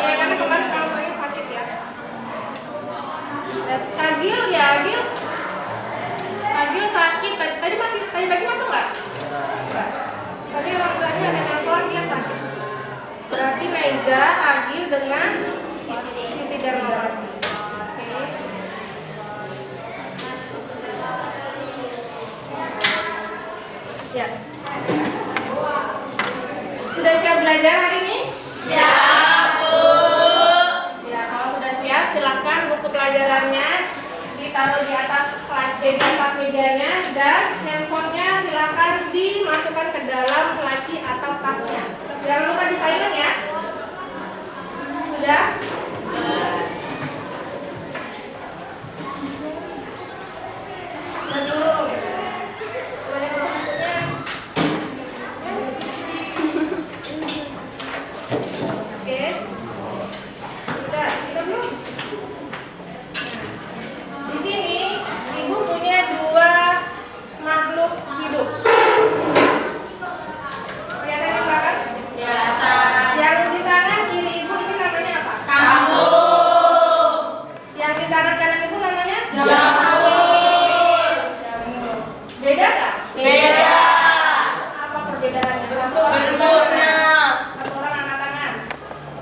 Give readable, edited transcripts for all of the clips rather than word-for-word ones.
ya, karena kemarin kamu sakit ya. Agil ya, Agil sakit. Tadi pagi masuk nggak? Tadi orang tuanya ada nelpon, dia sakit. Berarti Mega, Agil dengan Siti Darmawati. Oke. Ya. Sudah siap belajar hari ini? Siap, Bu. Ya, kalau sudah siap, silakan buku pelajarannya ditaruh di atas mejanya dan handphonenya silakan dimasukkan ke dalam laci atau tasnya. Jangan lupa di silent ya. Sudah? Belum. Boleh bawa bukunya? Oke. Sudah, kita belum? Di sini Ibu punya dua makhluk hidup. Kelihatan yang belakang? Kelihatan. Yang di tangan kiri Ibu ini namanya apa? Kamu. Yang di tangan kanan Ibu namanya? Jamur. Jamur. Beda nggak? Beda. Apa perbedaannya? Bentuknya. Satu orang angkat tangan.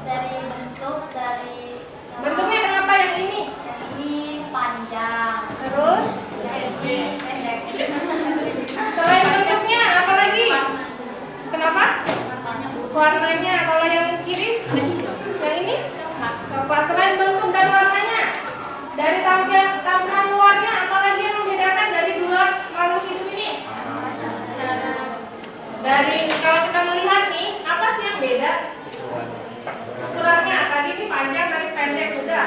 Dari bentuk, dari Bentuknya kenapa yang ini? yang ini panjang, Terus? yang ini pendek. Selain bentuknya, apa lagi? Kenapa? Warnanya. Kalau yang kiri? Yang ini? Apa? Selain bentuk dan warnanya, dari tampilan luarnya, apalagi yang membedakan dari dua makhluk hidup ini? Dari kalau kita melihat nih, apa sih yang beda? Ukurannya tadi ini panjang, tadi pendek, sudah.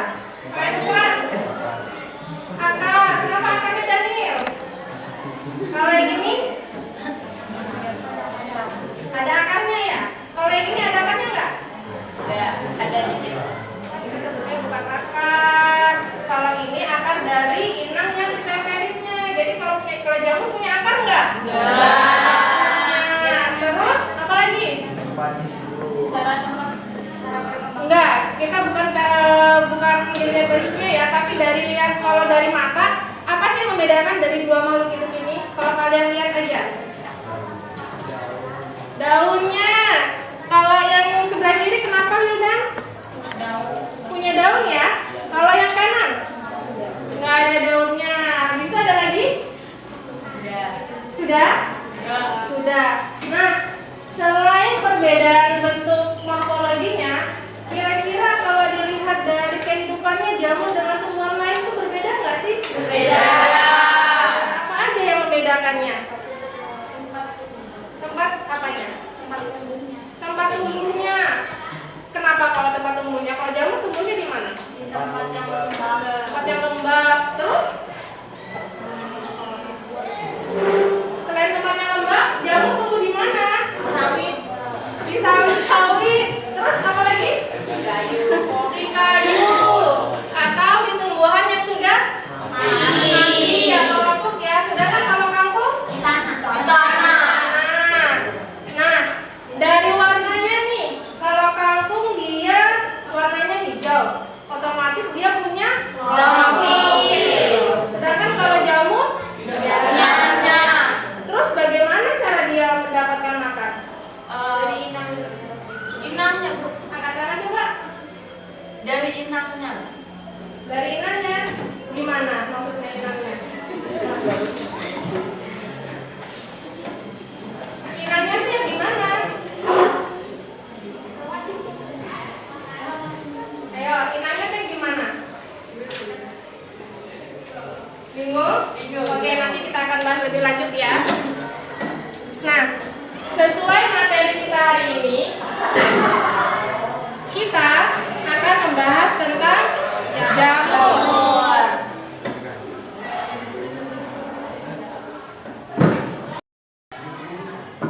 Main depan. Akar, kenapa akarnya Daniel? Kalau yang ini ada akarnya ya? Kalau yang ini ada akarnya nggak? Ya, ada dikit. Ini sebetulnya bukan akar. Kalau ini akar dari inang yang ditemperinnya. Jadi kalau jamur punya akar nggak? Nah, terus apa lagi? Enggak, kita bukan dilihat dari situnya ya, tapi dari lihat kalau dari mata, apa sih yang membedakan dari dua makhluk hidup ini? Kalau kalian lihat aja. Daunnya. Kalau yang sebelah kiri kenapa Wildan? Punya daun ya. Kalau yang kanan? Enggak ada daunnya. Habis itu ada lagi? Sudah? Sudah. Nah, selain perbedaan bentuk morfologinya, kira-kira kalau dilihat dari kehidupannya jamur dengan tumbuhan lain itu berbeda nggak sih? Berbeda. Apa aja yang membedakannya? Tempat apanya? Tempat tumbuhnya. Kenapa kalau tempat tumbuhnya? Kalau jamur tumbuhnya di mana? Di tempat yang lembab. Tempat yang lembab. Terus? Selain tempat yang lembab, jamur tumbuh di mana? Sawit. Di sawit-sawit. Terus apa lagi? Kayu. Di kayu. Atau di tumbuhan yang sudah mati atau lapuk ya. Sedangkan kalau kangkung? Di tanah. Di tanah. Nah, dari warnanya nih, kalau kangkung dia warnanya hijau, otomatis dia punya warna putih. Sedangkan kalau jamur, Benarnya. terus bagaimana cara dia mendapatkan makan? Dari inang. Inangnya, Bu. Angkat tangan coba. Dari inangnya. Dari inangnya, gimana maksudnya inangnya? Inangnya sih yang gimana? Ayo, inangnya tuh gimana? Bingung? Oke, nanti kita akan bahas lebih lanjut ya. Nah, sesuai materi kita hari ini, kita akan membahas tentang jamur.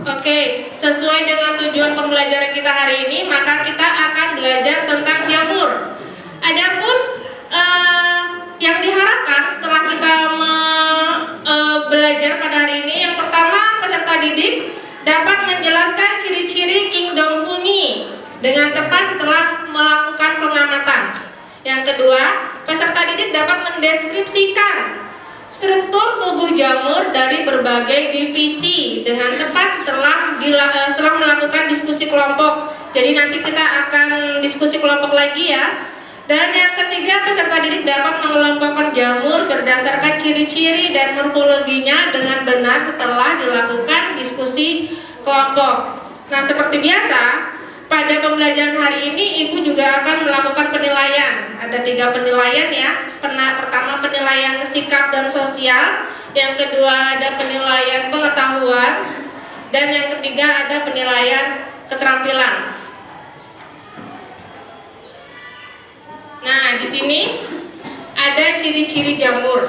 Oke, sesuai dengan tujuan pembelajaran kita hari ini, maka kita akan belajar tentang jamur. Adapun yang diharapkan setelah kita belajar pada hari ini, yang pertama peserta didik dapat menjelaskan ciri-ciri King Dongfuni. dengan tepat setelah melakukan pengamatan. Yang kedua, peserta didik dapat mendeskripsikan struktur tubuh jamur dari berbagai divisi dengan tepat setelah melakukan diskusi kelompok. Jadi nanti kita akan diskusi kelompok lagi ya. Dan yang ketiga, peserta didik dapat mengelompokkan jamur berdasarkan ciri-ciri dan morfologinya dengan benar setelah dilakukan diskusi kelompok. Nah, seperti biasa, pada pembelajaran hari ini Ibu juga akan melakukan penilaian. Ada 3 penilaian ya. Pertama, penilaian sikap dan sosial. Yang kedua, ada penilaian pengetahuan. Dan yang ketiga, ada penilaian keterampilan. Nah, di sini ada ciri-ciri jamur.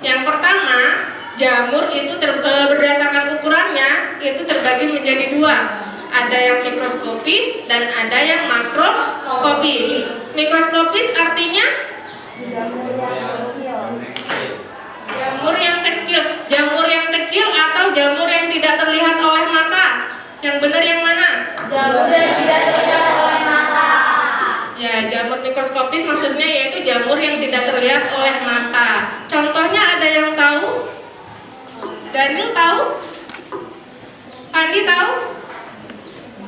Yang pertama, jamur itu berdasarkan ukurannya itu terbagi menjadi 2. Ada yang mikroskopis dan ada yang makroskopis. Mikroskopis artinya jamur yang kecil. Jamur yang kecil atau jamur yang tidak terlihat oleh mata. Yang benar yang mana? Jamur yang tidak terlihat oleh mata. Ya, jamur mikroskopis maksudnya yaitu jamur yang tidak terlihat oleh mata. Contohnya ada yang tahu? Daniel tahu? Andi tahu?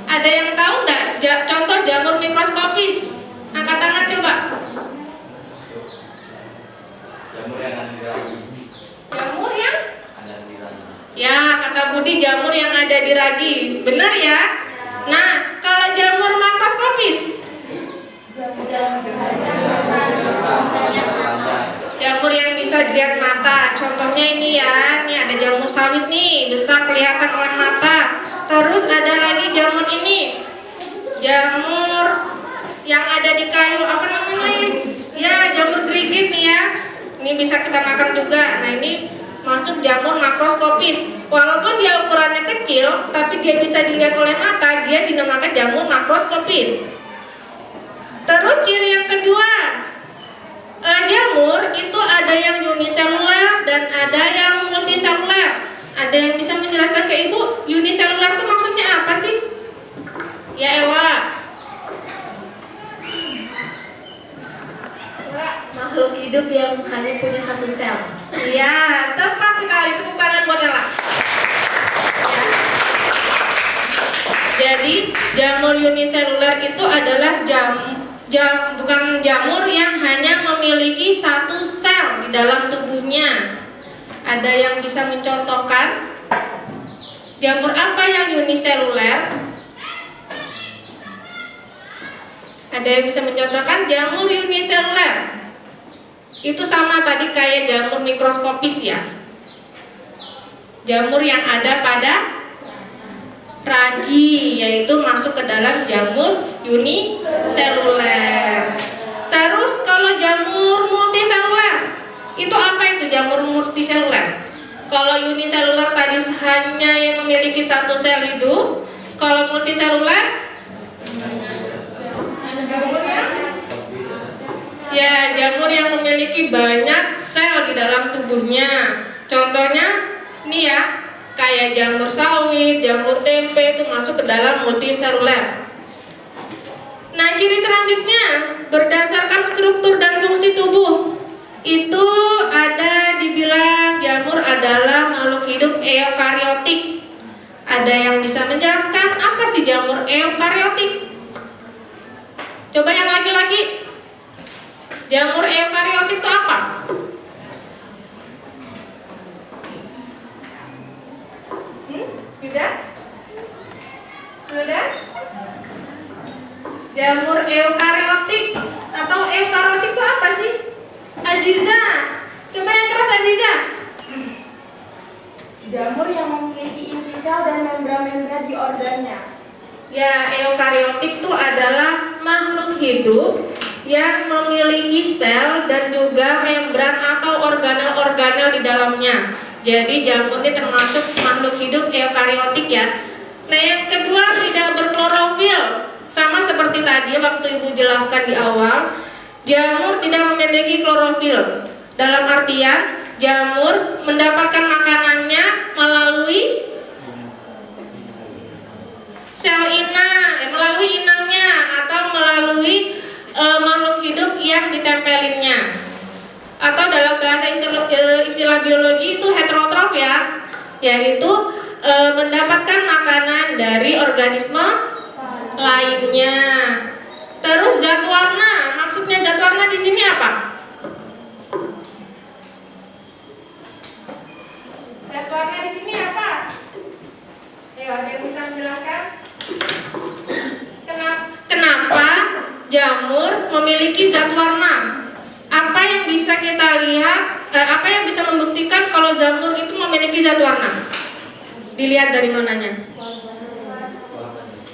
Ada yang tahu nggak? Contoh jamur mikroskopis. Angkat tangan coba. Jamur yang ada di ragi. Jamur yang? Ada di ragi. Ya, kata Budi jamur yang ada di ragi. Benar ya? Nah, kalau jamur makroskopis? Jamur yang bisa dilihat mata. Contohnya ini ya, ini ada jamur sawit nih, besar kelihatan oleh mata. Terus ada lagi jamur ini, jamur yang ada di kayu, apa namanya ya? Ya, jamur gerigit nih ya. Ini bisa kita makan juga. Nah, ini masuk jamur makroskopis. Walaupun dia ukurannya kecil, tapi dia bisa dilihat oleh mata, dia dinamakan jamur makroskopis. Terus ciri yang kedua, jamur itu ada yang uniseluler dan ada yang multiseluler. Ada yang bisa menjelaskan ke Ibu, uniseluler itu maksudnya apa sih? Ya Ella. Makhluk hidup yang hanya punya 1 sel. Iya, tepat sekali. Tepuk tangan buat Ella. Ya. Jadi jamur uniseluler itu adalah bukan jamur yang hanya memiliki 1 sel di dalam tubuhnya. Ada yang bisa mencontohkan jamur apa yang uniseluler? Ada yang bisa mencontohkan jamur uniseluler? Itu sama tadi kayak jamur mikroskopis ya. Jamur yang ada pada ragi, yaitu masuk ke dalam jamur uniseluler. Terus kalau jamur multiseluler, itu apa itu jamur multiseluler? Kalau uniseluler tadi hanya yang memiliki 1 sel hidup, kalau multiseluler ya jamur yang memiliki banyak sel di dalam tubuhnya. Contohnya nih ya, kayak jamur sawit, jamur tempe itu masuk ke dalam multiseluler. Nah, ciri selanjutnya berdasarkan struktur dan fungsi tubuh itu ada dibilang jamur adalah makhluk hidup eukariotik. Ada yang bisa menjelaskan apa sih jamur eukariotik? Coba yang laki-laki. Jamur eukariotik itu apa? Sudah? Sudah? Jamur eukariotik atau eukariotik itu apa sih? Aziza, coba yang keras Aziza. Jamur yang memiliki inti sel dan membran-membran di organnya. Ya, eukariotik itu adalah makhluk hidup yang memiliki sel dan juga membran atau organel-organel di dalamnya. Jadi jamur ini termasuk makhluk hidup eukariotik ya. Nah, yang kedua tidak berklorofil. Sama seperti tadi waktu Ibu jelaskan di awal, jamur tidak memiliki klorofil. Dalam artian jamur mendapatkan makanannya melalui sel inang, melalui inangnya melalui makhluk hidup yang ditempelinnya. Atau dalam bahasa istilah biologi itu heterotrof ya, yaitu mendapatkan makanan dari organisme lainnya. Terus zat warna, maksudnya zat warna di sini apa? Zat warna di sini apa? Ayo, ada yang bisa menjelaskan? Kenapa jamur memiliki zat warna? Apa yang bisa kita lihat? Apa yang bisa membuktikan kalau jamur itu memiliki zat warna? Dilihat dari mananya?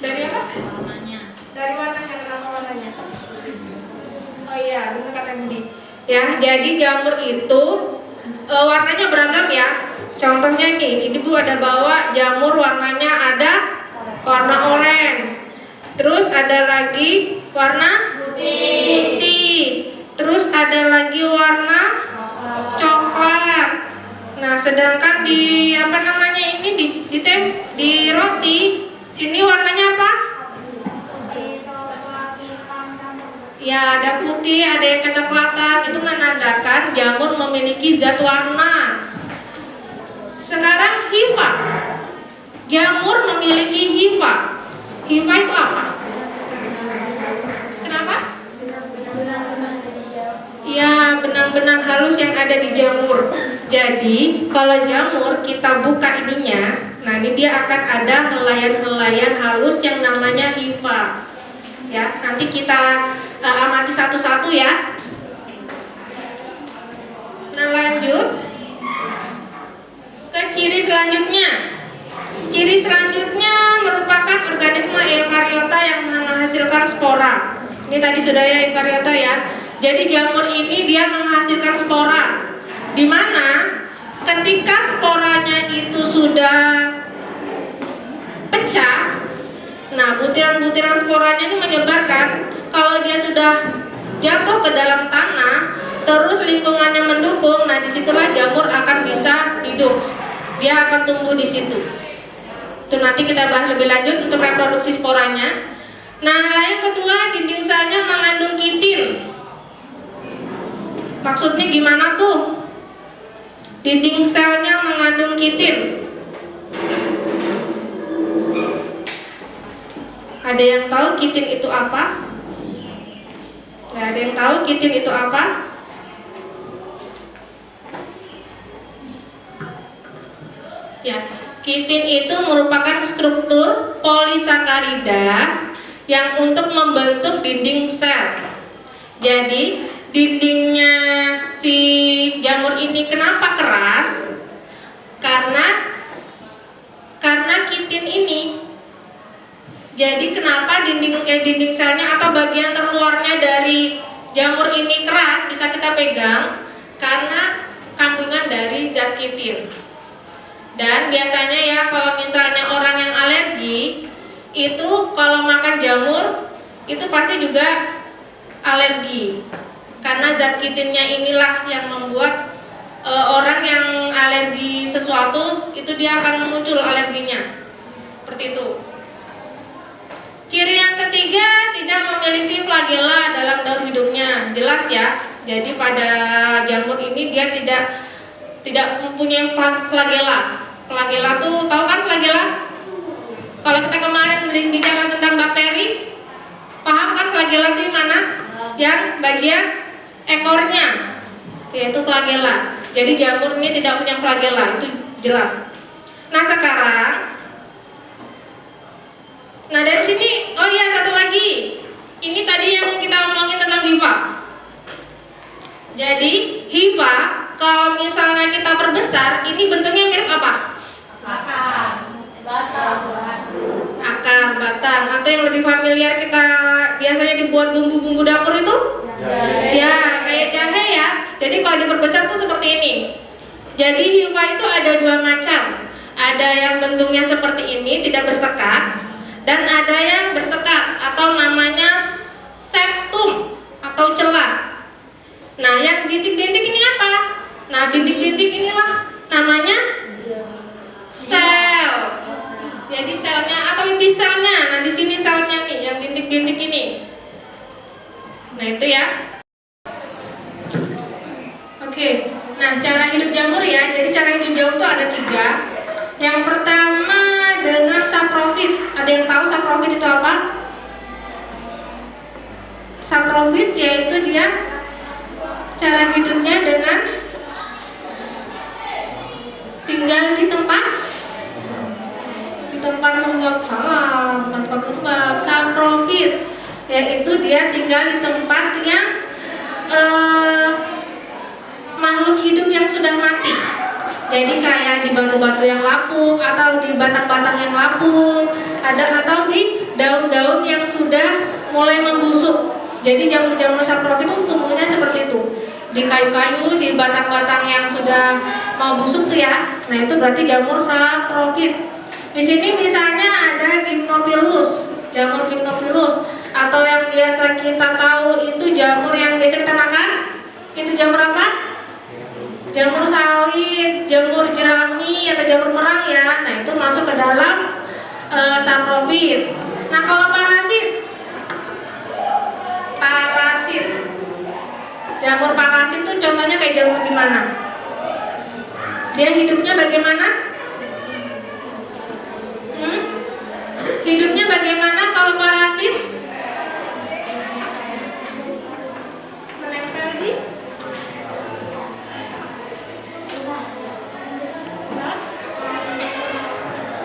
Dari apa? Warnanya. Dari warnanya, kenapa warnanya? Oh iya, benar kata Budi. Ya, jadi jamur itu warnanya beragam ya. Contohnya nih, ini Bu ada bawa jamur warnanya ada warna orange. Terus ada lagi warna putih. Terus ada lagi warna coklat. Nah, sedangkan di apa namanya ini di roti ini warnanya apa? Ya, ada putih, ada yang kecoklatan. Itu menandakan jamur memiliki zat warna. Sekarang hifa. Jamur memiliki hifa. Hifa itu apa? Kenapa? Ya, benang-benang halus yang ada di jamur. Jadi, kalau jamur kita buka ininya, nah ini dia akan ada helaian-helaian halus yang namanya hifa. Ya, nanti kita amati satu-satu ya. Nah, lanjut ke ciri selanjutnya. Ciri selanjutnya merupakan organisme eukariota yang menghasilkan spora. Ini tadi sudah ya eukariota ya. Jadi jamur ini dia menghasilkan spora, di mana ketika sporanya itu sudah pecah, nah butiran-butiran sporanya ini menyebarkan. Kalau dia sudah jatuh ke dalam tanah, terus lingkungannya mendukung, nah disitulah jamur akan bisa hidup. Dia akan tumbuh di situ. Itu nanti kita bahas lebih lanjut untuk reproduksi sporanya. Nah, yang kedua, dinding selnya mengandung kitin. Maksudnya gimana tuh? Dinding selnya mengandung kitin. Ada yang tahu kitin itu apa? Nggak ada yang tahu kitin itu apa? Ya, kitin itu merupakan struktur polisakarida yang untuk membentuk dinding sel. Jadi dindingnya si jamur ini kenapa keras? Karena kitin ini. Jadi kenapa dinding selnya atau bagian terluarnya dari jamur ini keras bisa kita pegang? Karena kandungan dari zat kitin. Dan biasanya ya kalau misalnya orang yang alergi itu kalau makan jamur itu pasti juga alergi. Karena zat kitinnya inilah yang membuat orang yang alergi sesuatu itu dia akan muncul alerginya. Seperti itu. Ciri yang ketiga, tidak memiliki flagela dalam daur hidupnya. Jelas ya. Jadi pada jamur ini dia tidak mempunyai flagela. Flagela tuh tahu kan flagela? Kalau kita kemarin bicara tentang bakteri, paham kan flagela itu mana? Yang bagian ekornya, yaitu flagela. Jadi jamur ini tidak punya flagela, itu jelas. Nah sekarang, nah dari sini, oh iya satu lagi. Ini tadi yang kita omongin tentang hifa. Jadi hifa, kalau misalnya kita perbesar, ini bentuknya mirip apa? Akar, batang, atau yang lebih familiar kita biasanya dibuat bumbu-bumbu dapur itu? Ya, kayak jahe ya. Jadi kalau diperbesar tuh seperti ini. Jadi hifa itu ada dua macam. Ada yang bentuknya seperti ini, tidak bersekat, dan ada yang bersekat atau namanya septum atau celah. Nah, yang bintik-bintik ini apa? Nah, bintik-bintik inilah namanya sel. Jadi selnya atau inti selnya. Nah, di sini selnya nih, yang bintik-bintik ini. Nah itu ya. Oke. Nah cara hidup jamur ya. Jadi cara hidup jamur itu ada 3. Yang pertama dengan saprofit. Ada yang tahu saprofit itu apa? Saprofit yaitu dia cara hidupnya dengan tinggal di tempat lembab, salah, bukan tempat lembab, saprofit yaitu dia tinggal di tempat yang makhluk hidup yang sudah mati. Jadi kayak di batu-batu yang lapuk atau di batang-batang yang lapuk, atau di daun-daun yang sudah mulai membusuk. Jadi jamur-jamur saprofit itu tumbuhnya seperti itu, di kayu-kayu, di batang-batang yang sudah mau busuk tuh ya. Nah itu berarti jamur saprofit. Di sini misalnya ada Gymnophilus, jamur Gymnophilus, atau yang biasa kita tahu itu jamur yang biasa kita makan. Itu jamur apa? Jamur sawit, jamur jerami atau jamur merang ya. Nah itu masuk ke dalam saprofit. Nah kalau parasit, jamur parasit itu contohnya kayak jamur gimana? Dia hidupnya bagaimana? Hidupnya bagaimana kalau parasit? Menempel di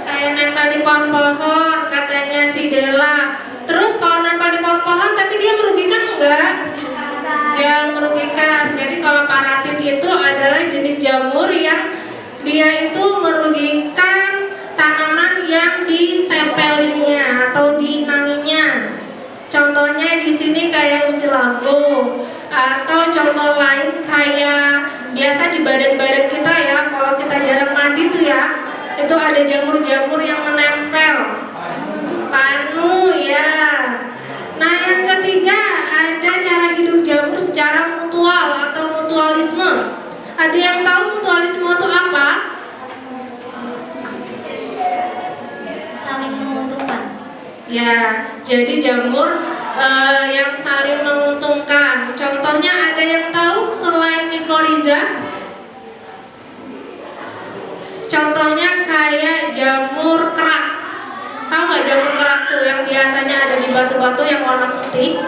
kayak nempel di pohon-pohon, katanya si Della. Terus kalau nempel di pohon-pohon tapi dia merugikan enggak? Yang merugikan. Jadi kalau parasit itu adalah jenis jamur yang dia itu merugikan tanaman yang ditempelinya atau diinanginya. Contohnya di sini kayak usilago, atau contoh lain kayak biasa di badan-badan kita ya, kalau kita jarang mandi tuh ya, itu ada jamur-jamur yang menempel. Panu ya. Nah yang ketiga ada cara hidup jamur secara mutual atau mutualisme. Ada yang tahu mutualisme itu apa? Saling menguntungkan. Ya, jadi jamur yang saling menguntungkan. Contohnya ada yang tahu selain mycorrhiza? Contohnya kayak jamur kerak. Tahu nggak jamur kerak tuh yang biasanya ada di batu-batu yang warna putih?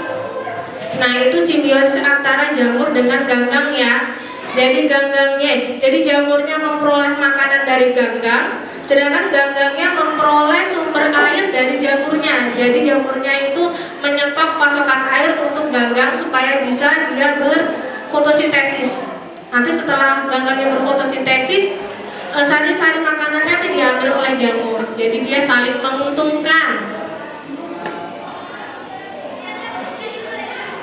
Nah itu simbiosis antara jamur dengan ganggang ya. Jadi jadi jamurnya memperoleh makanan dari ganggang, sedangkan ganggangnya memperoleh sumber air dari jamurnya. Jadi jamurnya itu menyetok pasokan air untuk ganggang supaya bisa dia berfotosintesis. Nanti setelah ganggangnya berfotosintesis, sari-sari makanannya itu diambil oleh jamur. Jadi dia saling menguntungkan.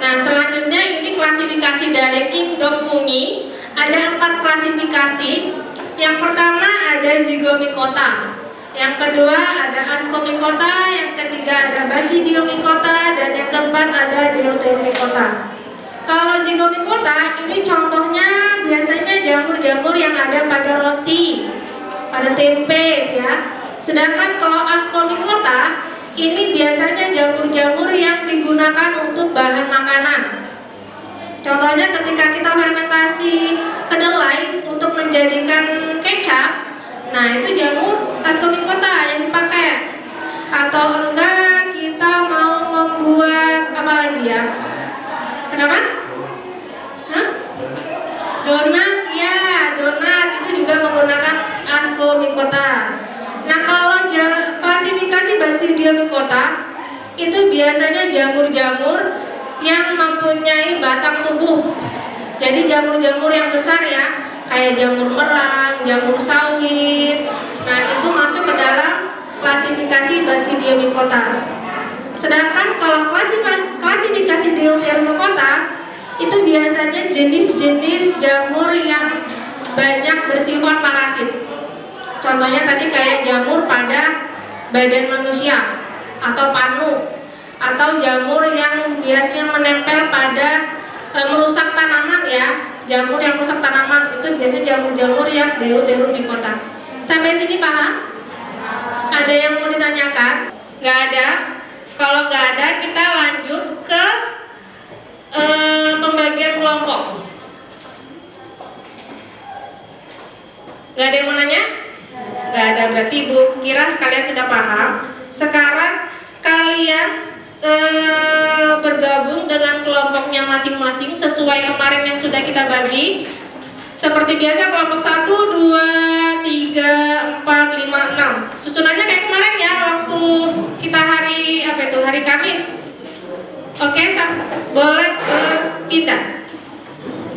Nah selanjutnya ini klasifikasi dari Kingdom Fungi. Ada 4 klasifikasi. Yang pertama ada Zygomicota, yang kedua ada Ascomycota, yang ketiga ada Basidiomycota, dan yang keempat ada Deuteromycota. Kalau Zygomicota ini contohnya biasanya jamur-jamur yang ada pada roti, pada tempe ya. Sedangkan kalau Ascomycota ini biasanya jamur-jamur yang digunakan untuk bahan makanan. Contohnya ketika kita fermentasi kedelai untuk menjadikan kecap, nah itu jamur Ascomycota yang dipakai. Atau enggak kita mau membuat apa lagi ya? Kenapa? Hah? Donat ya, donat itu juga menggunakan Ascomycota. Nah kalau klasifikasi Basidiomycota itu biasanya jamur-jamur yang mempunyai batang tubuh. Jadi jamur-jamur yang besar ya, kayak jamur merang, jamur sawit. Nah itu masuk ke dalam klasifikasi Basidiomycota. Sedangkan kalau klasifikasi Deuteromycota itu biasanya jenis-jenis jamur yang banyak bersifat parasit. Contohnya tadi kayak jamur pada badan manusia atau panu, atau jamur yang biasanya menempel pada merusak tanaman ya. Jamur yang merusak tanaman itu biasanya jamur-jamur yang Deuteromycota. Sampai sini paham? Ada yang mau ditanyakan? Nggak ada? Kalau nggak ada kita lanjut ke kelompok? Gak ada yang mau nanya? Gak ada, berarti Ibu kira kalian sudah paham. Sekarang kalian bergabung dengan kelompoknya masing-masing sesuai kemarin yang sudah kita bagi. Seperti biasa kelompok 1, 2, 3, 4, 5, 6. Susunannya kayak kemarin ya waktu kita hari hari Kamis. Oke, boleh berpindah.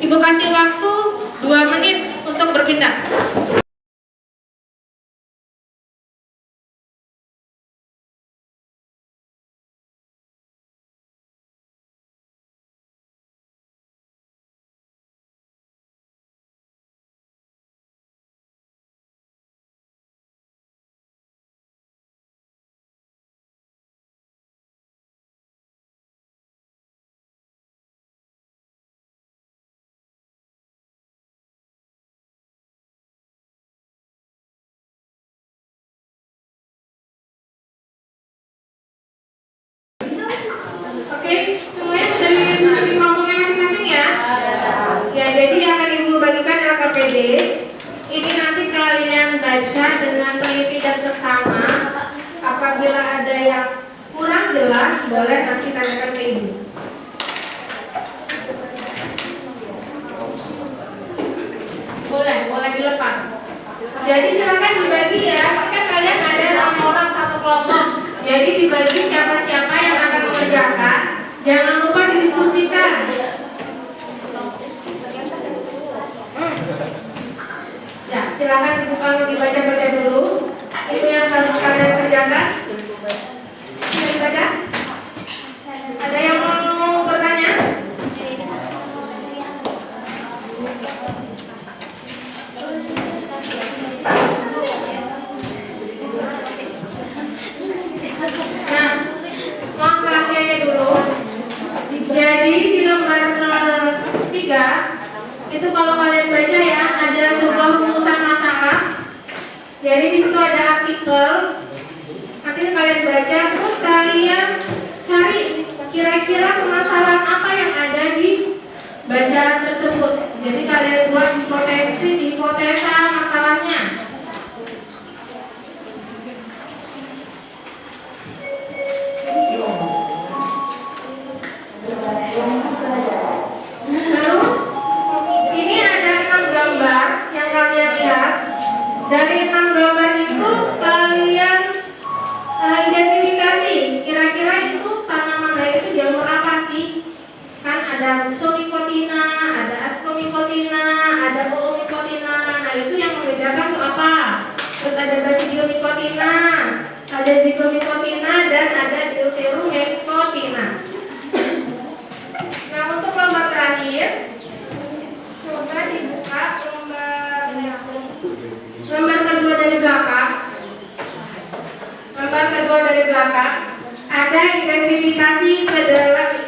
Ibu kasih waktu 2 menit untuk berpindah. Oke, semuanya sudah di kelompoknya masing-masing ya? Ya, jadi akan Ibu bagikan LKPD. Ini nanti kalian baca dengan teliti dan seksama. Apabila ada yang kurang jelas, boleh nanti tanyakan ke Ibu. Boleh dilepas. Jadi silakan dibagi ya. Kan kalian ada 6 orang satu kelompok. Jadi dibagi siapa-siapa yang akan mengerjakan. Jangan lupa didiskusikan. Ya, silakan Ibu kalau dibaca-baca dulu. Itu yang harus kalian kerjakan. Bisa dibaca? Ada yang mau bertanya? Nah, mau pelatihannya dulu. Jadi di lembar ketiga itu kalau kalian baca ya ada sebuah rumusan masalah. Jadi di situ ada artikel. Nanti kalian baca terus kalian cari kira-kira permasalahan apa yang ada di bacaan tersebut. Jadi kalian buat hipotesa masalahnya. Terus ini ada 6 gambar yang kalian lihat. Dari 6 gambar itu kalian identifikasi kira-kira itu tanaman itu jamur apa sih? Kan ada Somikotina, ada Ascomycotina, ada Oomicotina. Nah itu yang membedakan tuh apa? Terus ada Basidiomycotina, ada Zygomycotina, dan ada Deuteromycotina. Nah untuk lembar terakhir, coba dibuka lembar kedua dari belakang. Lembar kedua dari belakang ada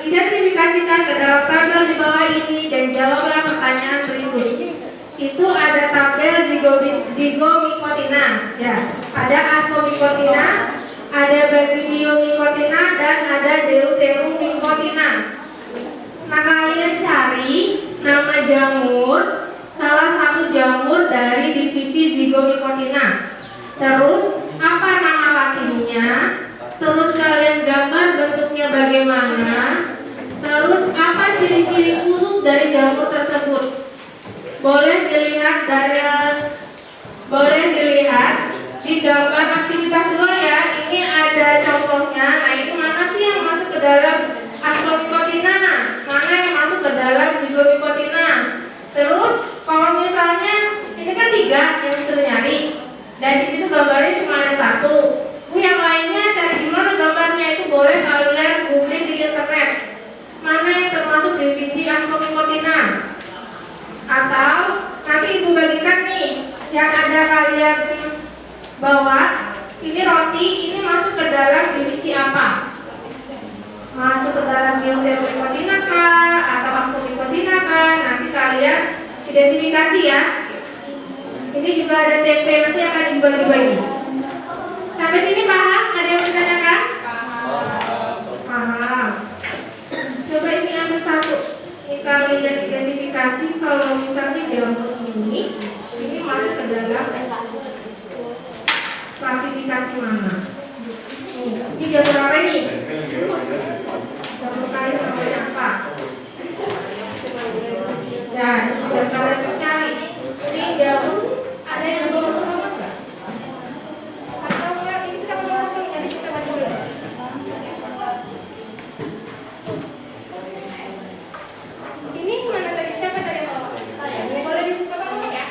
identifikasikan ke dalam tabel di bawah ini dan jawablah pertanyaan berikut. Itu ada tabel Zygomycotina, ya. Ada Ascomycotina, ada Basidiomycotina, dan ada Deuteromycotina. Nah kalian cari nama jamur, salah satu jamur dari divisi Zygomycotina. Terus apa nama latinnya? Terus kalian gambar bentuknya bagaimana? Terus apa ciri-ciri khusus dari jamur tersebut? Boleh dilihat di gambar aktivitas 2 ya. Ini ada contohnya. Nah ini mana sih yang masuk ke dalam Ascomycotina? Mana yang masuk ke dalam Zygomycotina? Terus kalau misalnya ini kan 3 yang disuruh nyari, dan di situ gambarnya cuma ada 1. Yang lainnya cari di mana gambarnya itu boleh kalian googling di internet. Mana yang termasuk divisi Ascomycotina? Atau nanti Ibu bagikan nih yang ada kalian bawa. Ini roti, ini masuk ke dalam divisi apa? Masuk ke dalam Deuteromycotina kah? Atau Ascomycotina kah? Nanti kalian identifikasi ya. Ini juga ada tempe, nanti akan dibagi-bagi. Sampai sini paham? Ada yang ditanyakan? Paham. Coba ini ambil 1. Ini kalian Ini jamur apa ini? Jamur kayu namanya apa? Ya, yang kalian cari. Ini jamur ada yang belum sama nggak? Atau enggak? Ini kita potong-potong, jadi kita baca dulu. Ini mana tadi? Siapa tadi yang bawa? Boleh dipotong-potong ya?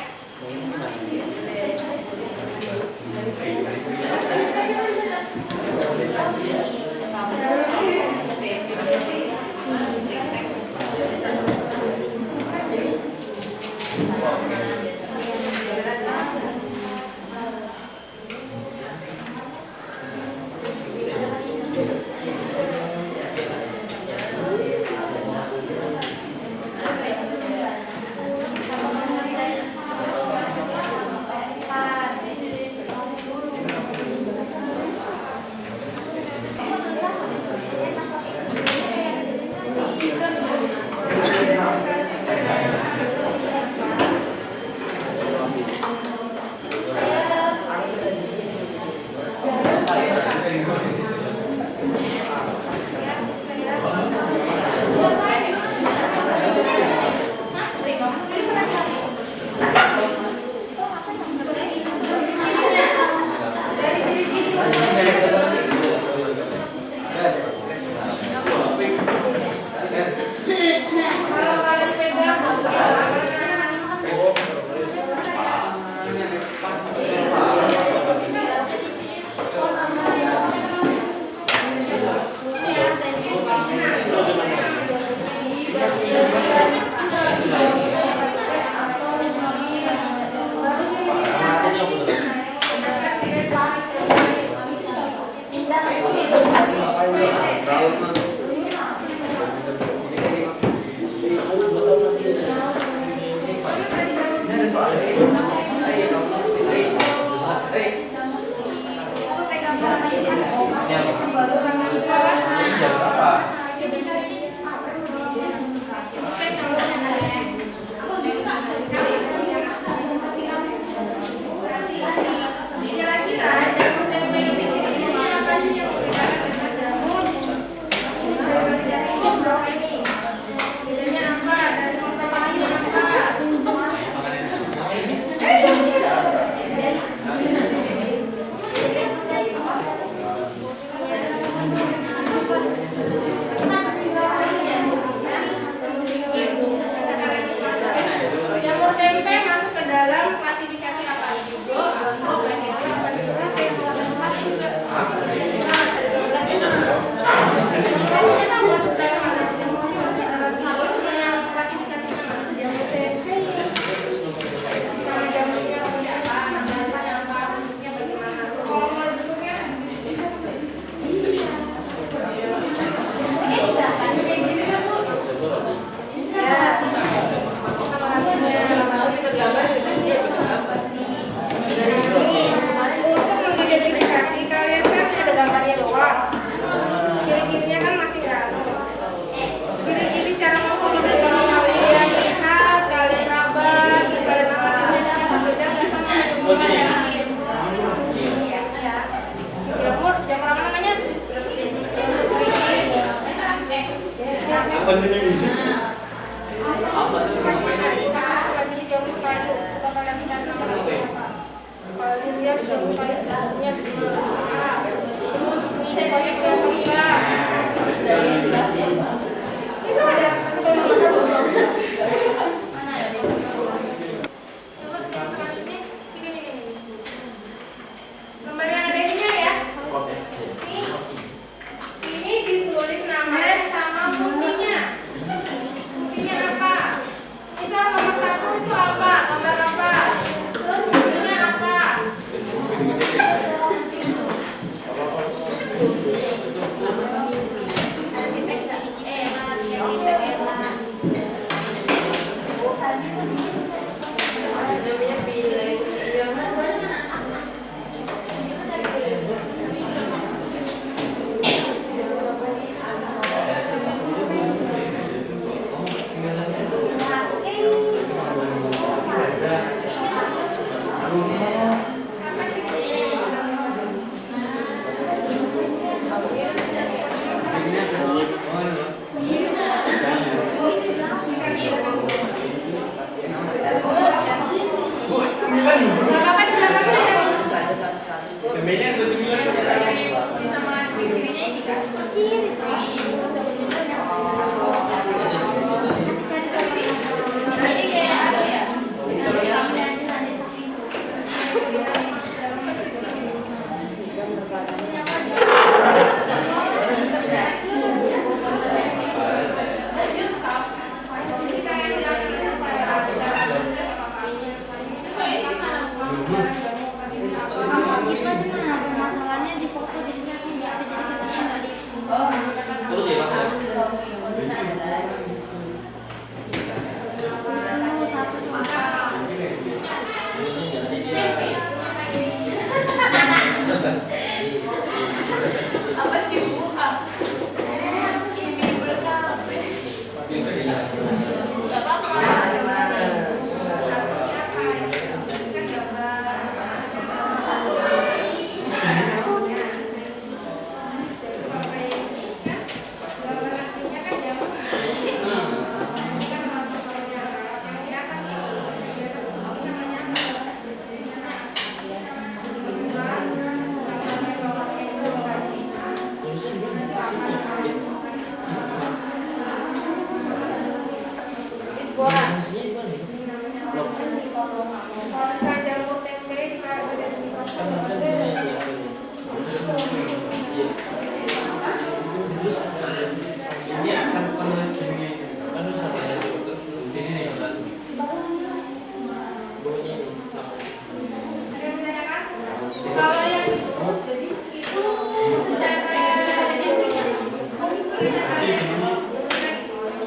Kalau kalian pegang Ini kayak apa ya? Masalahnya di foto di sini aku nggak ada, jadi kita nggak di. Terus ya Pak. Satu dua. Apa sih Bu? Ini berkafe. Gak apa-apa. Ini akan penulis gini. Kan sampai ada di sini kan. Bunyi ini. Kalau yang itu secara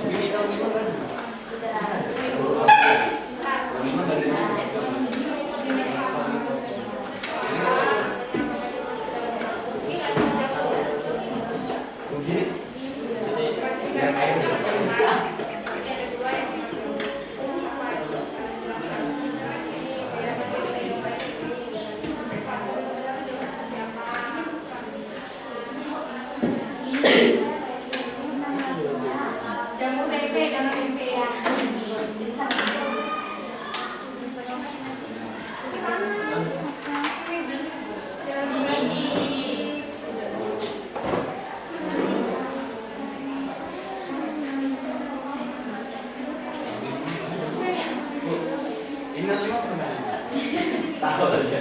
Ini kalau gitu kan. jamu tempe jangan tempe ya. Ini lima pernah. Tahu aja.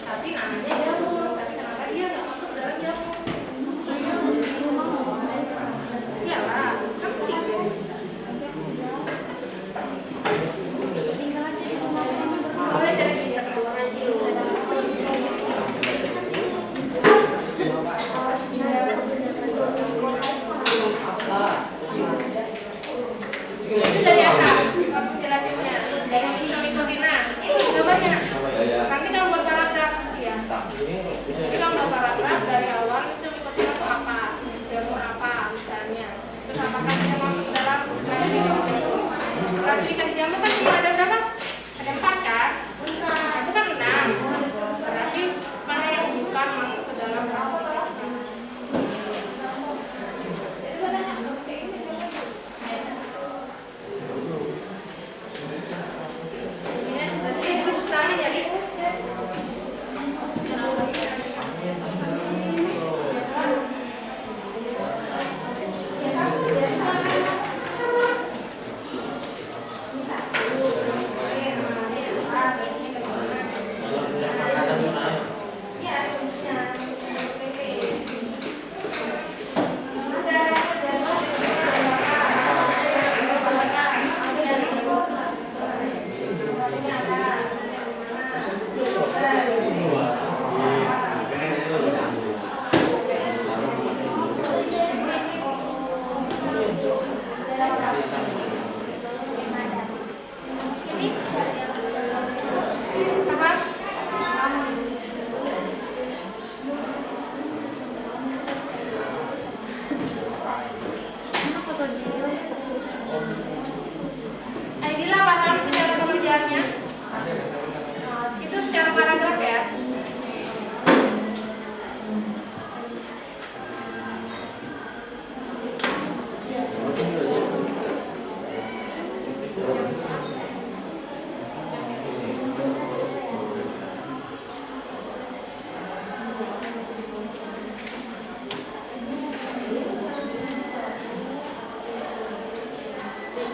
Tapi namanya jamu, tapi kenapa dia nggak masuk dalam jamu? Iyalah, kan tiga. Boleh jadi kita keluar aja. Itu dari atas, waktu jelasinnya. Dari si nikotina, itu gambarnya. Nanti kalau buat paragraf, ya. Jadi kalau buat paragraf dari awal itu nikotina itu apa, jamu apa misalnya. Terus apakah dia masuk dalam klasifikasi jamu? Klasifikasi jamu kan cuma ada berapa? Ada 4 kan? Nah, itu kan 6. Berarti mana yang bukan masuk ke dalam klasifikasi jamu? Berarti itu tadi jadi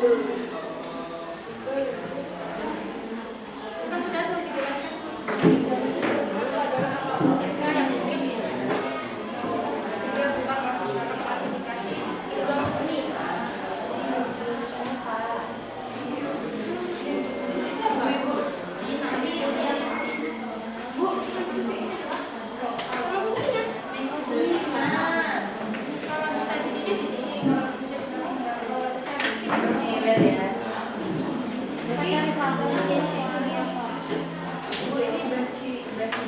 Kan sudah tuh dijelaskan. Itu adalah apa? Kita yang ini. Dia bukan masalah klasifikasi ilmu murni. Bu, ini yang Bu, kalau bukunya kalau bisa di sini, kalau bisa di sini, kalau bisa di sini. Lihat ya. Jadi kelasnya ini apa? Bu, ini basi dia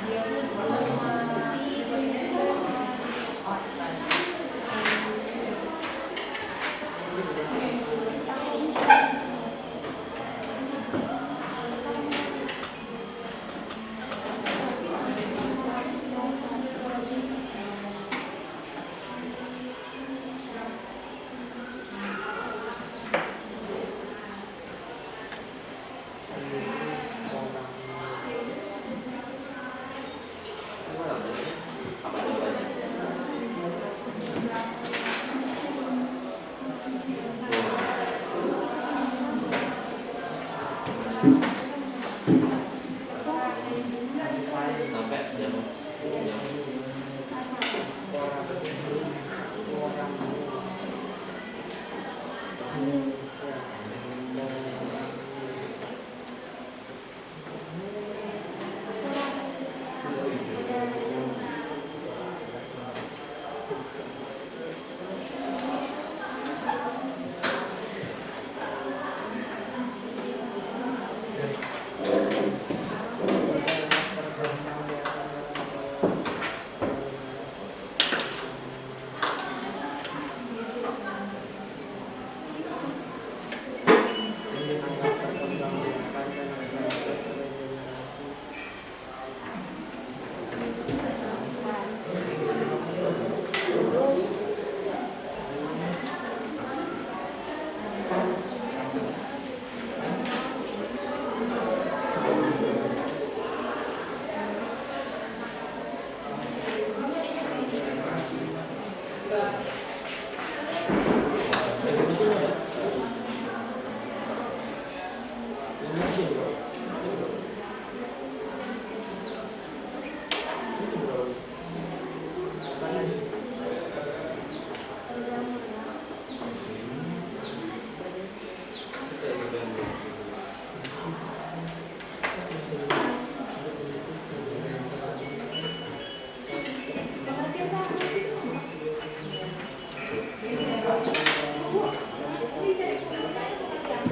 sampai jam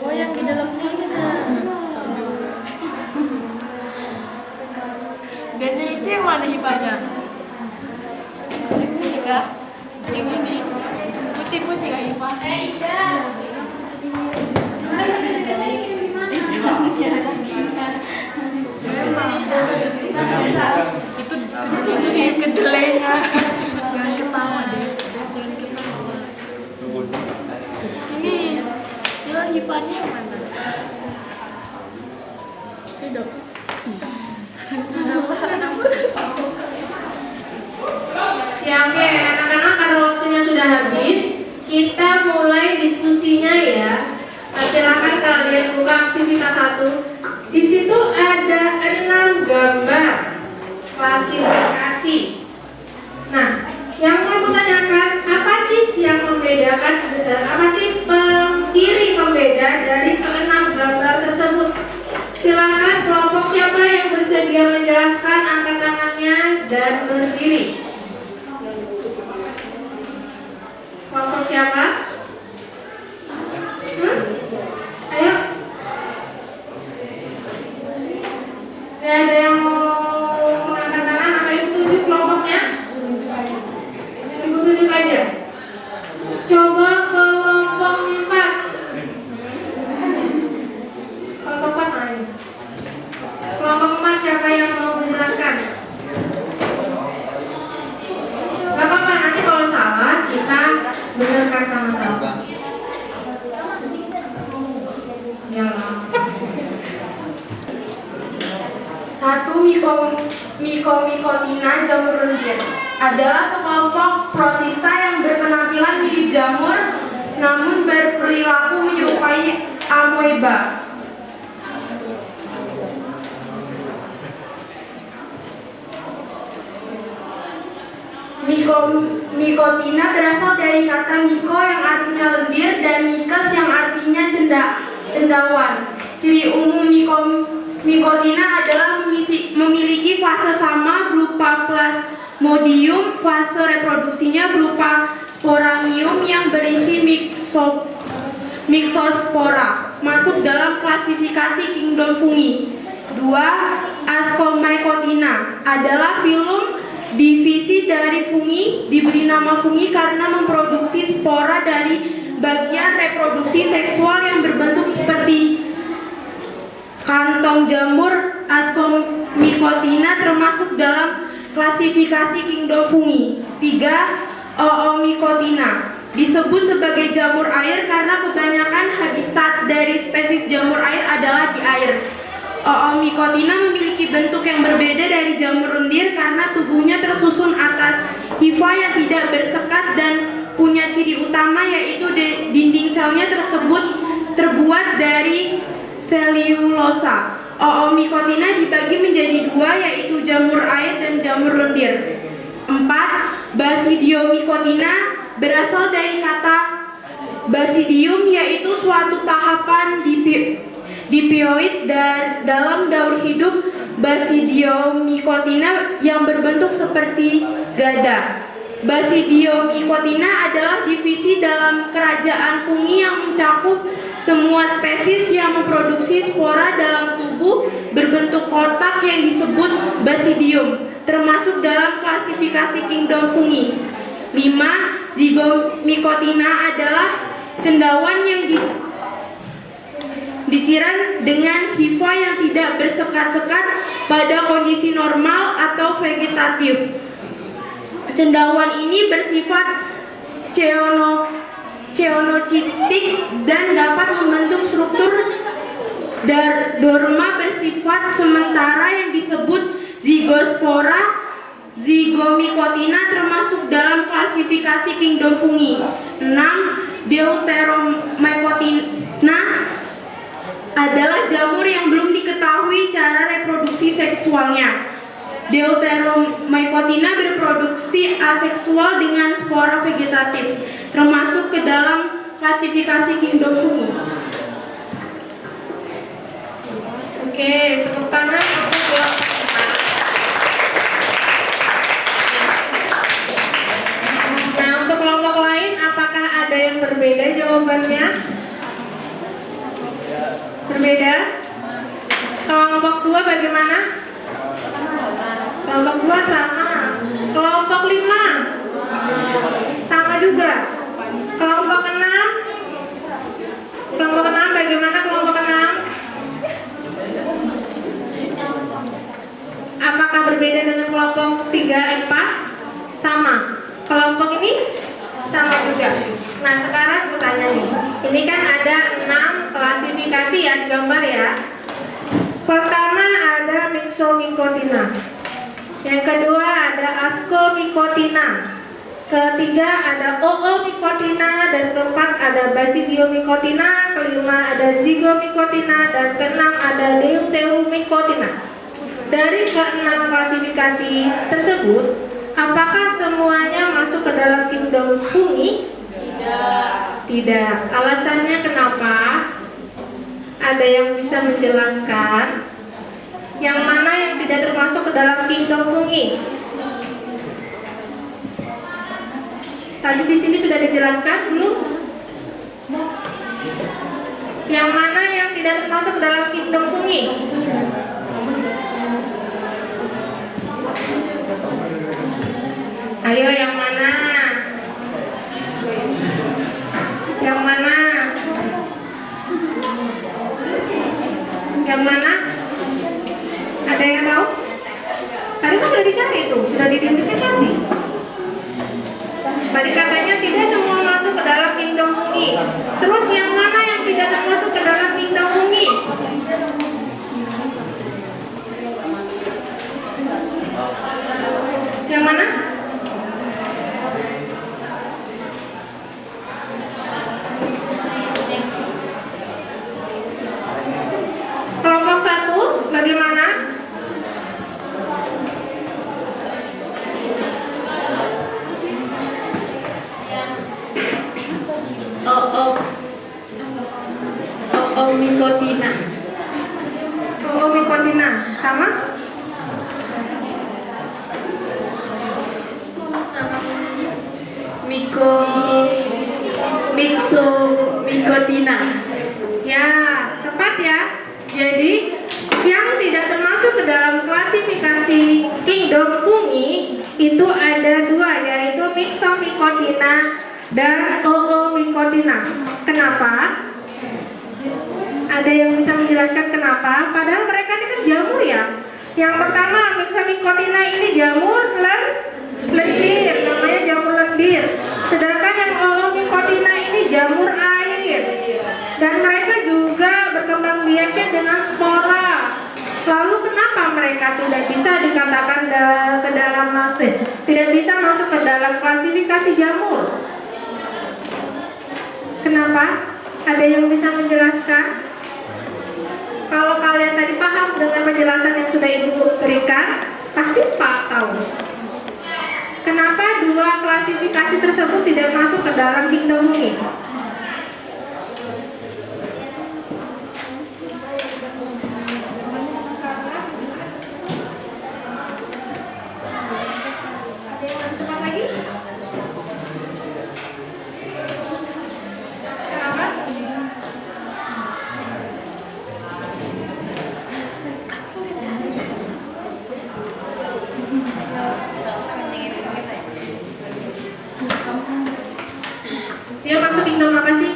Oh, yang di dalam sini Dan itu yang mana hipanya? Ini kak? Yang ini putih-putih kak hipa? Ida. Itu yang kedelainya. Jangan ketawa deh. Jangan ketawa. Ini hipanya yang mana? Hidup. Ya oke, anak-anak karena waktunya sudah habis, kita mulai diskusinya ya. Silakan kalian buka aktivitas 1. Di situ ada 6 gambar klasifikasi reaksi. Nah, yang mau ibu tanyakan, apa sih yang membedakan, apa sih ciri pembeda dari keenam gambar tersebut? Silakan kelompok siapa yang bersedia menjelaskan, angkat tangannya dan berdiri. Kelompok siapa? Ayo. Gak ada yang mau mengangkat tangan atau ibu tunjuk kelompoknya? Ibu tunjuk aja. Coba kelompok 4. Kelompok 4 mana? Kelompok 4 siapa yang mau menjelaskan? Gak apa-apa, nanti kalau salah kita benarkan sama-sama. Ya lah. 1. Mycomycotina jamur lendir adalah sekelompok protista yang berpenampilan mirip jamur namun berperilaku menyerupai amoeba. Mycotina berasal dari kata myco yang artinya lendir dan mykes yang artinya cendawan. Ciri umum Mycotina adalah memiliki fase sama berupa plasmodium, fase reproduksinya berupa sporanium yang berisi myxospora, masuk dalam klasifikasi kingdom fungi. 2. Ascomycotina adalah filum divisi dari fungi, diberi nama fungi karena memproduksi spora dari bagian reproduksi seksual yang berbentuk seperti kantong jamur. Ascomycotina termasuk dalam klasifikasi kingdom fungi. 3. Oomycotina disebut sebagai jamur air karena kebanyakan habitat dari spesies jamur air adalah di air. Oomycotina memiliki bentuk yang berbeda dari jamur lendir karena tubuhnya tersusun atas hifa yang tidak bersekat dan punya ciri utama yaitu dinding selnya tersebut terbuat dari selulosa. Oomycotina dibagi menjadi 2 yaitu jamur air dan jamur lendir. 4. Basidiomycotina berasal dari kata basidium yaitu suatu tahapan diploid dalam daur hidup Basidiomycotina yang berbentuk seperti gada. Basidiomycotina adalah divisi dalam kerajaan fungi yang mencakup semua spesies yang memproduksi spora dalam tubuh berbentuk kotak yang disebut basidium, termasuk dalam klasifikasi kingdom fungi. 5. Zygomycotina adalah cendawan yang diciran dengan hifa yang tidak bersekat-sekat pada kondisi normal atau vegetatif. Cendawan ini bersifat ceonocitik dan dapat membentuk struktur dorma bersifat sementara yang disebut zygospora. Zygomycotina termasuk dalam klasifikasi kingdom fungi. 6. Deuteromycotina adalah jamur yang belum diketahui cara reproduksi seksualnya. Deuteromycotina berproduksi aseksual dengan spora vegetatif, termasuk ke dalam klasifikasi kingdom fungi. Oke, tepuk tangan. Nah, untuk kelompok lain, apakah ada yang berbeda jawabannya? Berbeda? Kelompok 2 bagaimana? Kelompok 2 sama. Kelompok 5 sama juga. Kelompok 6? Kelompok 6 bagaimana kelompok 6? Apakah berbeda dengan kelompok 3, 4? Sama. Kelompok ini sama juga. Nah, sekarang aku tanya nih. Ini kan ada 6 klasifikasi ya di gambar ya. Pertama ada Myxomycotina. Yang kedua ada Ascomycotina. Ketiga ada Oomycotina dan keempat ada Basidiomycotina. Kelima ada Zygomycotina dan keenam ada Deuteromycotina. dari keenam klasifikasi tersebut, apakah semuanya masuk ke dalam kingdom fungi? Tidak. Alasannya kenapa? Ada yang bisa menjelaskan? Yang mana yang tidak termasuk ke dalam kingdom fungi? Tadi di sini sudah dijelaskan belum? Yang mana yang tidak termasuk ke dalam kingdom fungi? Ayo, yang mana? Yang mana? Yang mana? Ada yang tahu? Tadi kan sudah dicari itu, sudah diidentifikasi. Tadi katanya tidak semua masuk ke dalam kingdom fungi. Terus yang mana yang tidak termasuk ke dalam kingdom fungi? Yang mana? Kelompok 1 bagaimana? Oomycotina. Oomycotina sama? Myxomycotina. Ya, tepat ya. Jadi yang tidak termasuk ke dalam klasifikasi kingdom fungi itu ada dua, yaitu Myxomycotina dan Oomycotina. Kenapa? Ada yang bisa menjelaskan kenapa? Padahal mereka ini kan jamur ya. Yang pertama, Myxomycotina ini jamur lendir, namanya jamur lendir. Sedangkan yang Oomycotina ini jamur air. Dan mereka juga berkembang biaknya dengan spora. Lalu kenapa mereka tidak bisa dikatakan ke dalam tidak bisa masuk ke dalam klasifikasi jamur? Kenapa? Ada yang bisa menjelaskan? Kalau kalian tadi paham dengan penjelasan yang sudah Ibu berikan, pasti Pak tahu. Kenapa dua klasifikasi tersebut tidak masuk ke dalam kingdom fungi? Ada yang mau coba lagi? Kenapa? Dia masuk kingdom apa sih?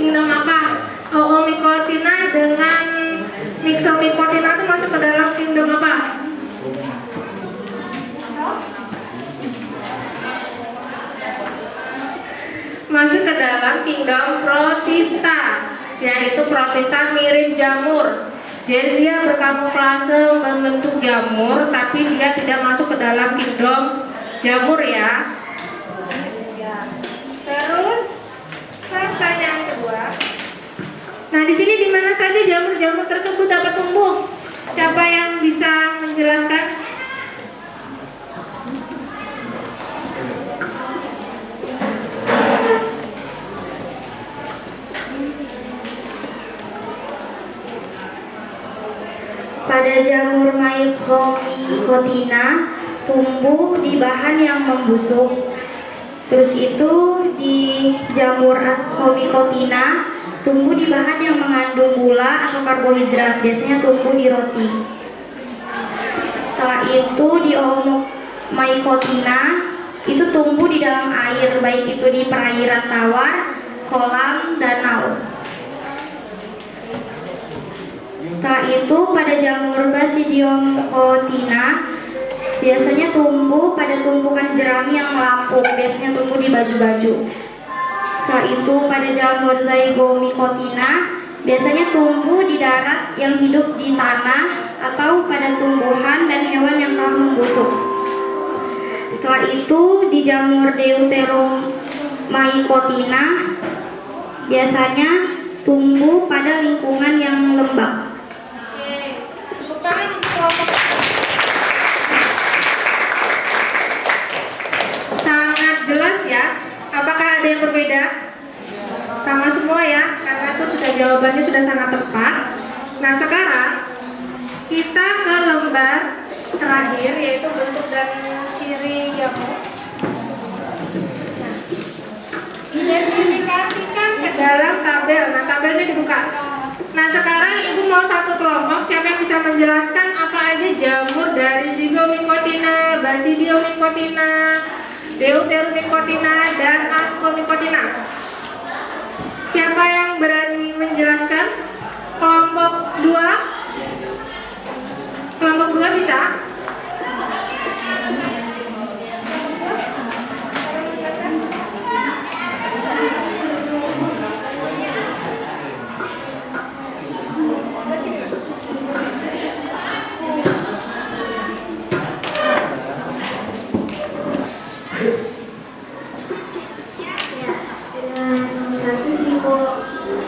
Kingdom apa? Oomycotina dengan Myxomycotina itu masuk ke dalam kingdom apa? Masuk ke dalam kingdom Protista, yaitu Protista mirip jamur. Jadi dia berkamuflase membentuk jamur, tapi dia tidak masuk ke dalam kingdom jamur ya. Terus pertanyaan kedua. Nah, di sini di mana saja jamur-jamur tersebut dapat tumbuh? Siapa yang bisa menjelaskan? Pada jamur Myxomycotina tumbuh di bahan yang membusuk. Terus itu di jamur Ascomycotina tumbuh di bahan yang mengandung gula atau karbohidrat, biasanya tumbuh di roti. Setelah itu di Oomycotina itu tumbuh di dalam air, baik itu di perairan tawar, kolam, danau. Setelah itu pada jamur Basidiomycotina biasanya tumbuh pada tumpukan jerami yang melapuk, biasanya tumbuh di baju-baju. Setelah itu pada jamur Zygomycotina biasanya tumbuh di darat yang hidup di tanah atau pada tumbuhan dan hewan yang telah membusuk. Setelah itu di jamur Deuteromycotina biasanya tumbuh pada lingkungan yang lembab. berbeda? Sama semua ya, karena itu sudah jawabannya sudah sangat tepat. Nah sekarang kita ke lembar terakhir yaitu bentuk dan ciri jamur. Nah, identifikasikan ke dalam tabel. Nah tabelnya dibuka. Nah sekarang ibu mau satu kelompok. Siapa yang bisa menjelaskan apa aja jamur dari Zygomycotina, Basidiomycotina, Deuteromycotina, dan Ascomycotina? Siapa yang berani menjelaskan? Kelompok 2? Kelompok 2 bisa? Nomor 1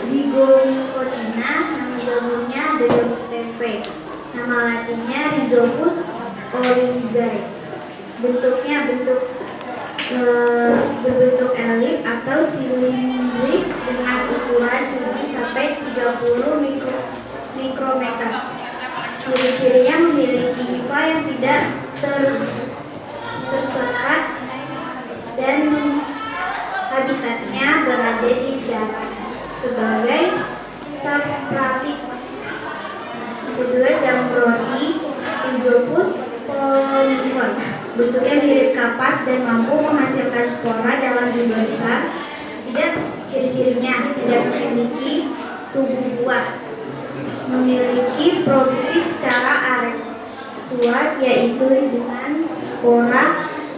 Zygomycotina, nama jamurnya DMTP, nama latinnya Rhizopus oryzae. Bentuknya berbentuk elip atau silindris dengan ukuran 7 sampai 30 mikrometer. Ciri-cirinya memiliki hifa yang tidak tersekat dan habitatnya berada di darat sebagai subtropik. Kedua, jamur roti Rhizopus polyphon. Bentuknya mirip kapas dan mampu menghasilkan spora dalam jumlah besar. Ciri-cirinya tidak memiliki tubuh buah, memiliki produksi secara areksual yaitu dengan spora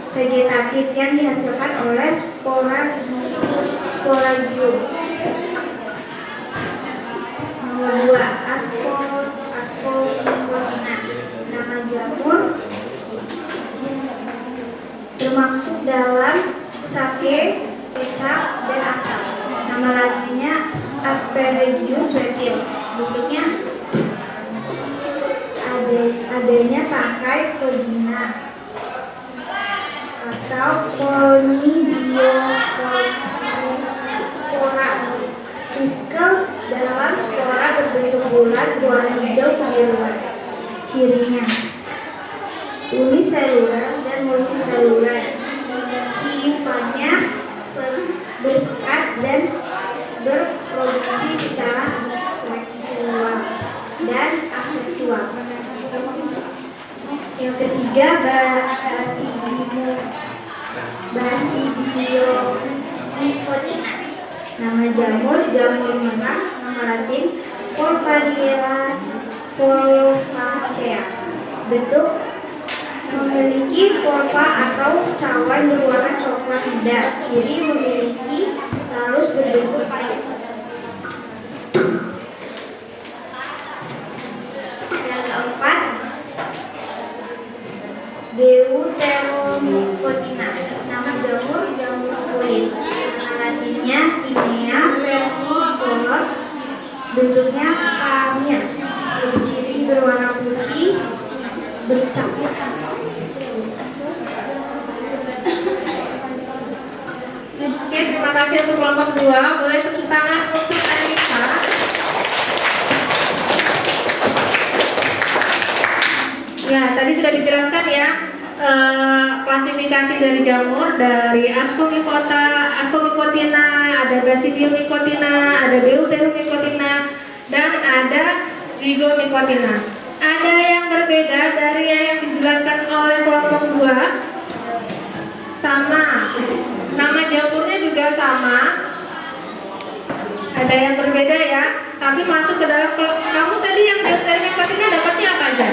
vegetatif yang dihasilkan oleh sporangium. Nomor 2 Ascomycotina, nama jamur termasuk dalam sake, kecap, dan asam. Nama latinnya Aspergillus wetil. Bentuknya adanya tangkai vagina atau Conidiopora. Diskel dalam spora berbentuk bulat berwarna hijau kebiruan. Cirinya uniseluler dan multiseluler. Hifanya bersekat dan berproduksi secara seksual dan aseksual. Yang ketiga, Basidiomycotina. Nama jamur merah, nama latin Volvadiella volvacea. Bentuk memiliki volva atau cawan berwarna coklat muda. Ciri memiliki talus berbentuk pipe. Yang keempat, Deuteromycotina. Nama jamur kulit. Nama latinnya Tinea versicolor. Bentuknya kamir. Ciri-ciri berwarna putih bercakut. Oke, terima kasih untuk kelompok 2. Boleh tepuk tangan untuk Anissa. Ya, tadi sudah dijelaskan ya klasifikasi dari jamur, dari Ascomycotina, ada Basidiomycotina, ada Deuteromycotina, dan ada Zygomycotina. Ada yang berbeda dari yang dijelaskan oleh kelompok 2? Sama. Nama jamurnya juga sama. Ada yang berbeda ya, tapi masuk ke dalam kelompok. Kamu tadi yang Deuteromycotina dapatnya apa aja?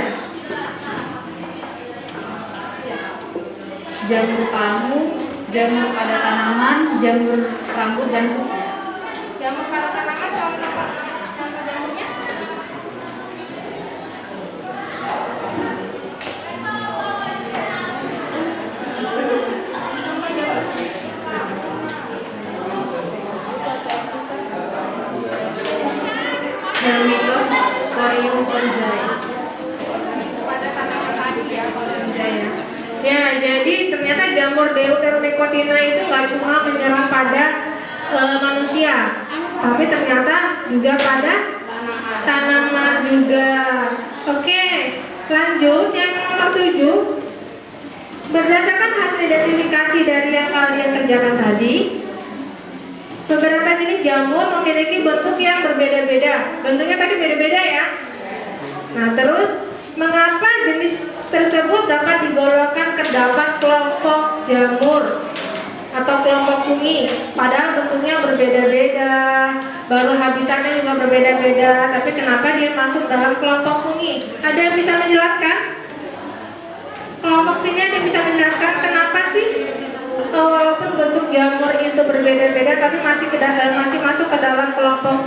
Jamur pamu, jamur pada tanaman, jamur rambut dan kuku. Jamur pada tanaman, contoh jamurnya? Dermitos corium oryzae. Pada tanaman tadi ya, ya, jadi ternyata jamur Deuteromycotina itu nggak cuma menyerang pada manusia, tapi ternyata juga pada tanaman juga. Oke, lanjut yang nomor 7. Berdasarkan hasil identifikasi dari yang kalian kerjakan tadi, beberapa jenis jamur memiliki bentuk yang berbeda-beda. Bentuknya tadi beda-beda ya. Nah, terus mengapa jenis tersebut dapat digolongkan ke dalam kelompok jamur atau kelompok fungi? Padahal bentuknya berbeda-beda, baru habitatnya juga berbeda-beda, tapi kenapa dia masuk dalam kelompok fungi? Ada yang bisa menjelaskan? Kelompok sini ada yang bisa menjelaskan kenapa sih walaupun bentuk jamur itu berbeda-beda tapi masih masuk ke dalam kelompok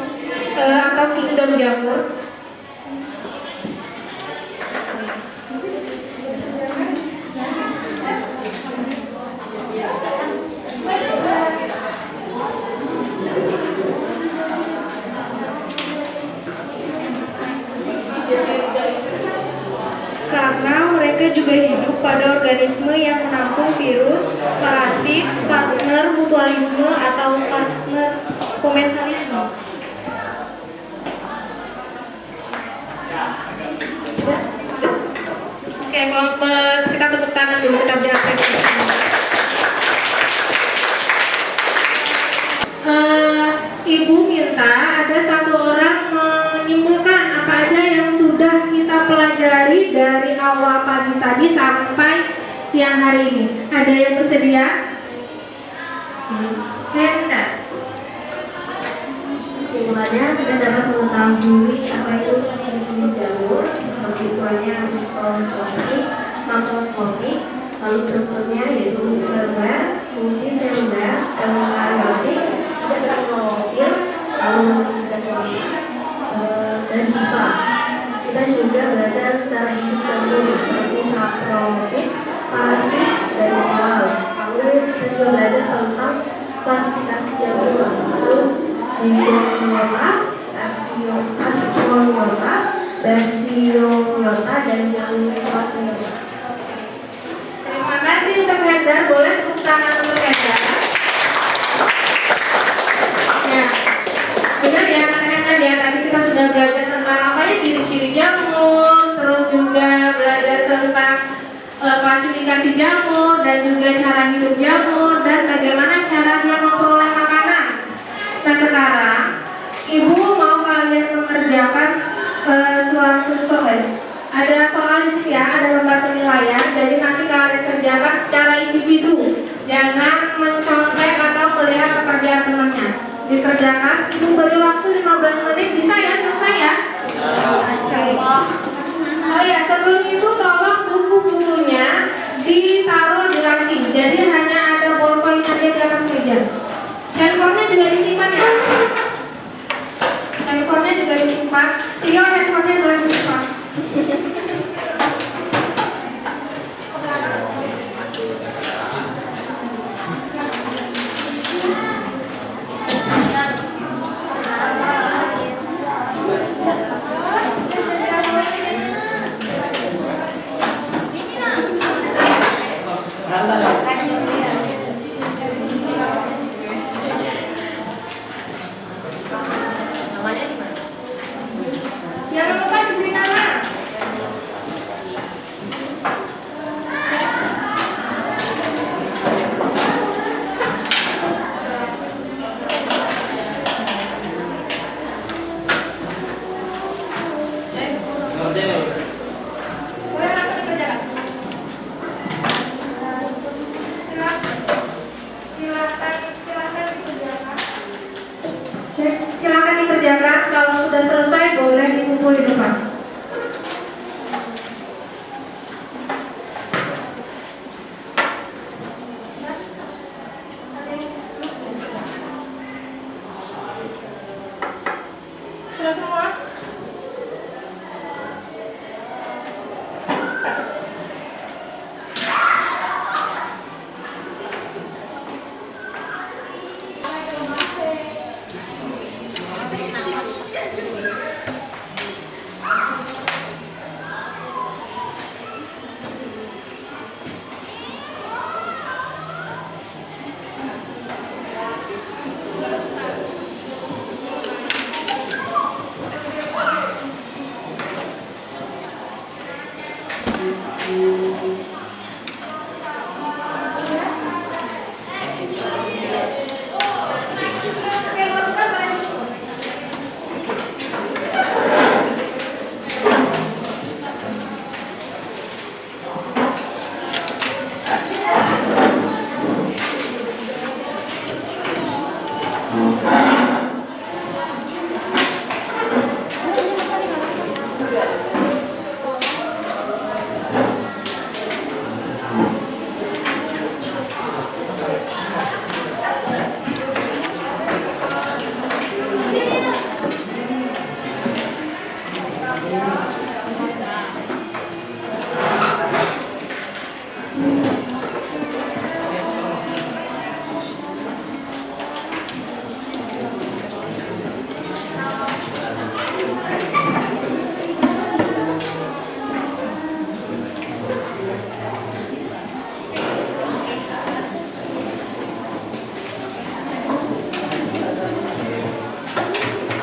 atau kingdom jamur? Karena mereka juga hidup pada organisme yang menampung virus, parasit, partner mutualisme atau partner komensalisme. Oke, kelompok kita tepuk tangan dulu, kita beri apresiasi. Ibu minta ada satu orang menyimpulkan apa aja yang sudah kita pelajari dari awal pagi tadi sampai siang hari ini. Ada yang bersedia? Henda. Kesimpulannya, kita dapat mengetahui apa itu ciri-ciri jamur, seperti ukurannya mikroskopik, makroskopik, lalu strukturnya yaitu uniseluler, multiseluler, eukariotik, klorofil, lalu dan hifa. Kita juga belajar cara hidup jamur seperti saprofit, parasit, dan koal. Lalu kita juga belajar tentang klasifikasi jamur, lalu Zygomyota, Ascomyota, Basidiomyota, dan Eukaryota. Terima kasih untuk Henda. Boleh tepuk tangan untuk Henda. Ya, benar ya kata Henda ya. Tadi kita sudah belajar tentang apa ya, ciri-ciri jamur, terus juga belajar tentang klasifikasi jamur dan juga cara hidup jamur dan bagaimana cara dia memperoleh makanan. Nah, sekarang Ibu mau kalian mengerjakan suatu soal. Ada soal di sini ya, ada lembar penilaian. Jadi nanti kalian kerjakan secara individu. Jangan mencontek atau melihat pekerjaan temannya. Dikerjakan. Ibu beri waktu 15 menit. Bisa ya, selesai ya? Oh ya, sebelum itu tolong buku-bukunya ditaruh di laci. Jadi hanya ada ballpoint aja di atas meja. Handphonenya juga disimpan ya. Handphonenya juga disimpan. Iya, handphonenya boleh disimpan. Jangan lupa diberi nama. Oke, masukkan barang.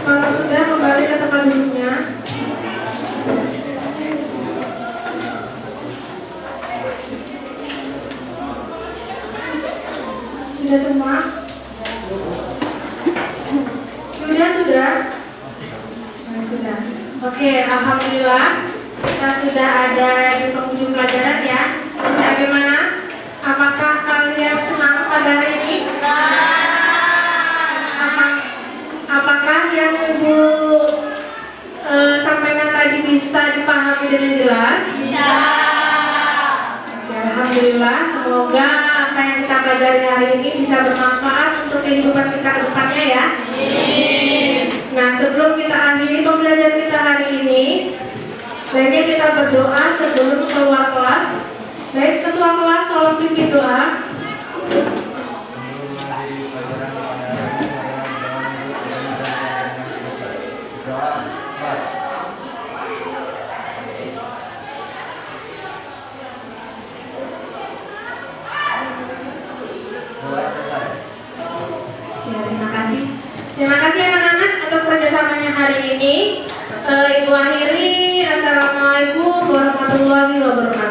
Kalau sudah kembali ke tempat duduknya. Sudah semua? Sudah. Nah, sudah. Oke, alhamdulillah kita sudah ada di penghujung pelajaran ya. Bagaimana? Apakah kalian senang pada hari ini? Apakah yang Ibu sampaikan tadi bisa dipahami dengan jelas? Bisa. Ya, alhamdulillah, semoga apa yang kita pelajari hari ini bisa bermanfaat untuk kehidupan kita ke depannya ya. Nah, sebelum kita akhiri pembelajaran kita hari ini, baiknya kita berdoa sebelum keluar kelas. Baik, ketua kelas tolong pimpin doa. Terima kasih anak-anak atas kerjasamanya hari ini. Ibu akhiri. Assalamualaikum warahmatullahi wabarakatuh.